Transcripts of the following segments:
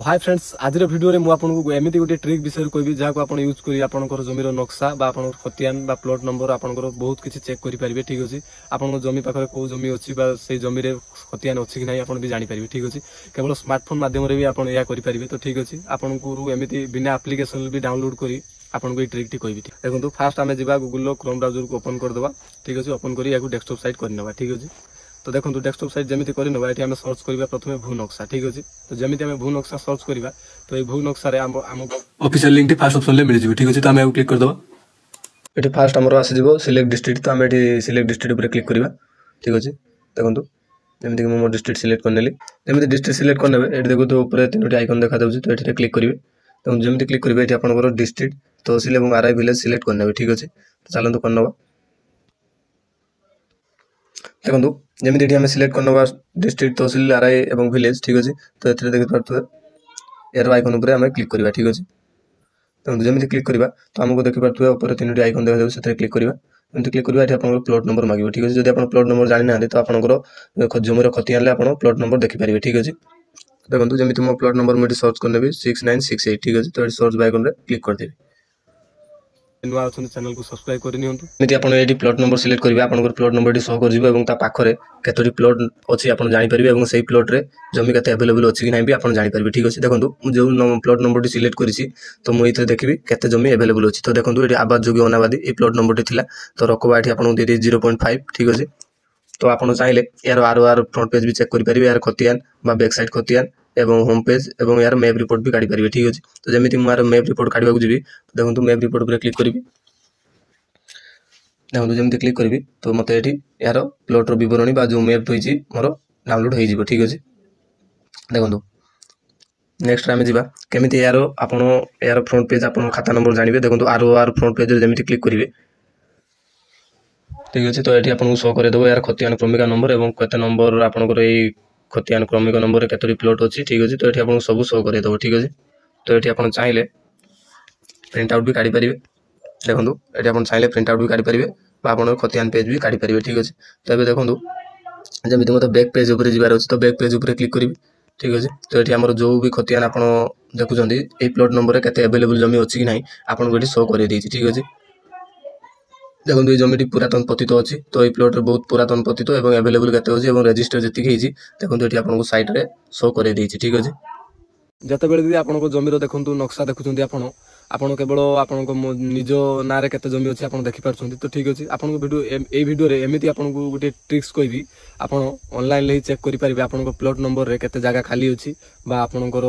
Hi friends आज video रे मु आपनको एमिति गोटे ट्रिक विषय कहबी जहाँ आप यूज करी आपनकर जमीर नक्शा बा आपन खतियान बा प्लॉट नंबर आपनकर बहुत किसी चेक करि परिबे। ठीक अछि आपन जमी पाखरे को जमी अछि बा से जमी रे खतियान अछि कि नै आपन भी जानि परिबे। ठीक अछि केवल स्मार्टफोन माध्यम रे भी आपन या करि परिबे। तो ठीक अछि आपनको एमिति बिना एप्लीकेशन भी डाउनलोड करी आपनको ये ट्रिक टी कहबी। देखंतु फास्ट आमे जिबा गूगल क्रोम ब्राउजर को ओपन कर देबा। ठीक अछि ओपन करी याकू डेस्कटॉप साइट कर नेबा। ठीक अछि तो देखो डेस्कटॉप साइट जमी करवा ये सर्च करवा प्रथम भू नक्शा। ठीक अच्छे तो जमी भू नक्शा सर्च करवा तो ये भू नक्शा ऑफिशियल लिंक फास्ट ऑप्शन मिल जाए। ठीक अच्छे तो आम क्लिक करदे ये फास्ट आमर आसीज सिलेक्ट डिस्ट्रिक्ट तो आम ये सिलेक्ट डिस्ट्रिक्ट क्लिक करवा। ठीक अच्छे देखो जमीक मो डिस्ट्रिक्ट सिलेक्ट करनेली जमी डिस्ट्रिक्ट सिलेक्ट करने ये देखो तो तीन आइकन देखा तो ये क्लिक करेंगे तो जमी क्लिक करेंगे ये आपंकर डिस्ट्रिक्ट तहसिल और आरआई विलेज सिलेक्ट करने। ठीक अच्छे तो चलते करना देखो जमी आम सिलेक्ट करना डिस्ट्रिक्ट तहसिल आरआई और विलेज। ठीक अच्छे तो ये देखिए पारे यार आइकन उपर आम क्लिक करवा। ठीक अच्छे देखो जमी क्लिक करवा तो आमको देखिए ऊपर तीन आइकन देखा क्लिक करवा एमती क्लिक करवा ये आप प्लॉट नंबर मांगे। ठीक अच्छे जब आप प्लॉट नंबर जानी ना तो आपंकर जमीर खतियान आप प्लॉट नंबर देखिपारे। ठीक अच्छे देखो जमी मो प्लॉट नंबर मुझे सर्च करने 6968। ठीक अच्छे तो सर्च आइकन क्लिक करदेवी नुआ चैनल को सब्सक्राइब करनी आप प्लॉट नंबर सिलेक्ट करेंगे आपंकर प्लॉट नंबर शो कर पाखे केतोटी प्लॉट अच्छी आप जानीपारे और से प्लॉट रे जमी के अवेलेबल अच्छी कि ना भी आप जानीपारे। ठीक अच्छे देखो जो प्लॉट नंबर सिलेक्ट करी तो मुझे देखी केते जमी अवेलेबल अच्छी तो देखो ये आवास जोगी अनाबादी ये प्लॉट नंबर थी तो रकबा ये आपको दे 0.5। ठीक अच्छे तो आप चाहिए यार आर फ्रंट पेज भी चेक करेंगे यार खतियान बैक साइड खतियान एवं होम पेज और यार मैप रिपोर्ट भी काढ़ी पारे। ठीक अच्छे तो जमी मुझे मैप रिपोर्ट काढ़ा जी तो देखो मैप रिपोर्ट पर क्लिक करी देखो जमी क्लिक करी तो मत ये यार प्लॉट बरणी जो मैप रही मोर डाउनलोड हो। ठीक अच्छे देखो नेक्स्ट आम जा केमी यार आप यार फ्रंट पेज आप खाता नंबर जानवे। देखो आर फ्रंट पेज जमी क्लिक करेंगे। ठीक अच्छे तो ये आपको शो करदेव यार खतियान क्रमिका नंबर और केते नंबर आपंकर ये खतियान क्रमिक नंबर केतोटी प्लॉट अच्छी। ठीक अच्छे तो ये आपको सब शो करदेव। ठीक अच्छे तो ये आप चाहिए प्रिंट आउट भी काढ़ी पारे। देखो ये आप चाहिए प्रिंट आउट भी काढ़ी पारे आप खतियान पेज भी काढ़ी पारे। ठीक अच्छे तो ये देखो जमी मतलब बैक पेज उपर जबार अच्छे तो बैक पेज उपर क्लिक करी। ठीक अच्छे तो ये आम जो भी खतियान आप देखुं ये प्लॉट नंबर के अवेलेबल जमी अच्छी कि ना आपको ये शो कर। ठीक अच्छे देखो ये जमी पुरातन पतित अच्छी तो ये प्लॉट बहुत पुरातन पतित और अवेलेबल के रजिस्टर जी देखो ये आपको साइट रे शो कर। ठीक अच्छे जिते भी आपको जमीर देखो नक्शा देखुं आपन केवल आपन निज ना केते जमी अच्छी आप देखिपार। तो ठीक अच्छे आपको वीडियो ए वीडियो रे एमती आपको गोटे ट्रिक्स कहबी आप ऑनलाइन ही चेक करेंगे आपन प्लॉट नंबर रे केते जगह खाली अच्छी बा आपनकर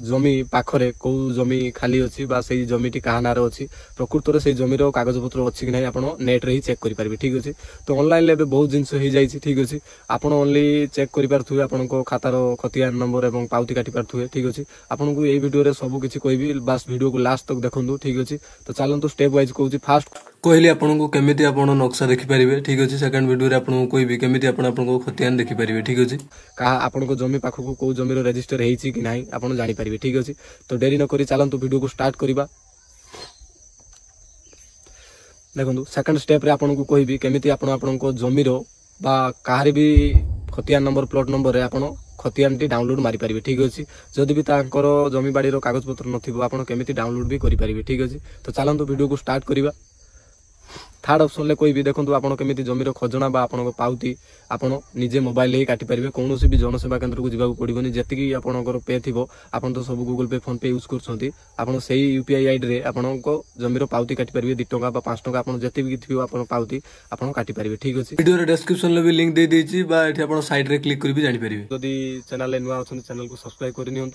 जमी पाखरे कौ जमी खाली अच्छी बा से जमीटी क्या ना अच्छी प्रकृत में से जमीर कागज पत्र अच्छी कि ना आप नेट रे ही चेक करेंगे। ठीक अच्छे तो ऑनलाइन ले बहुत जिनस हो जाए। ठीक अच्छे आप ओनली चेक करेंगे आपन खातार खतियान नंबर और पावती काटी पारे। ठीक अच्छे आपको ये वीडियो रे सब किसी कहबी बास वीडियो को लास्ट तक देखो। ठीक अच्छे तो चलते स्टेप वाइज कहूँ फास्ट कहली आपको केमी आप नक्शा देखिपारे। ठीक अच्छे सेकंड वीडियो रे आपको कहबी केमी आपको खतियान देखिपारे। ठीक अच्छे कहा आपन जमी पाखक कौ जमीर रजिस्टर होती कि ना आप जानीपारे। ठीक अच्छे तो डेरी नक चलतु वीडियो को स्टार्ट करवा। देखो सेकंड स्टेप रे आपको कहबी केमी आप जमीर बा कहार भी खतियान नंबर प्लॉट नंबर आपन खतियान टी डाउनलोड मारी पारे। ठीक अच्छे जदि भी तांकर जमी बाड़ी कागज पत्र नथिबो आपन केमिति डाउनलोड भी करि पारिबे। ठीक अच्छे तो चलतु वीडियो को स्टार्ट करवा। थर्ड ऑप्शन ले कहबी देखो आपन केमिति जमीर खजना बा आपन पाउती आपन निजे मोबाइल ही काटी पारिबे कौन भी जनसेवा केन्द्र को जीवा पड़ोनी जेतिकी आपनकर पे थिबो आपन तो सब गूगल पे फोन पे यूज करछंती आपन सेही यूपीआई आईडी रे आपन को जमीर पाउती काटी पारिबे 2 टका बा 5 टका आपन जेति भी थिबो आपन पाउती आपन काटी पारिबे। ठीक अछि वीडियो रे डिस्क्रिप्शन ले भी लिंक दे देछि बा एठी आपन साइड रे क्लिक करि भी जानि पारिबे। जदि चैनल ले नुवा अछन चैनल को सब्सक्राइब करि नियंतु।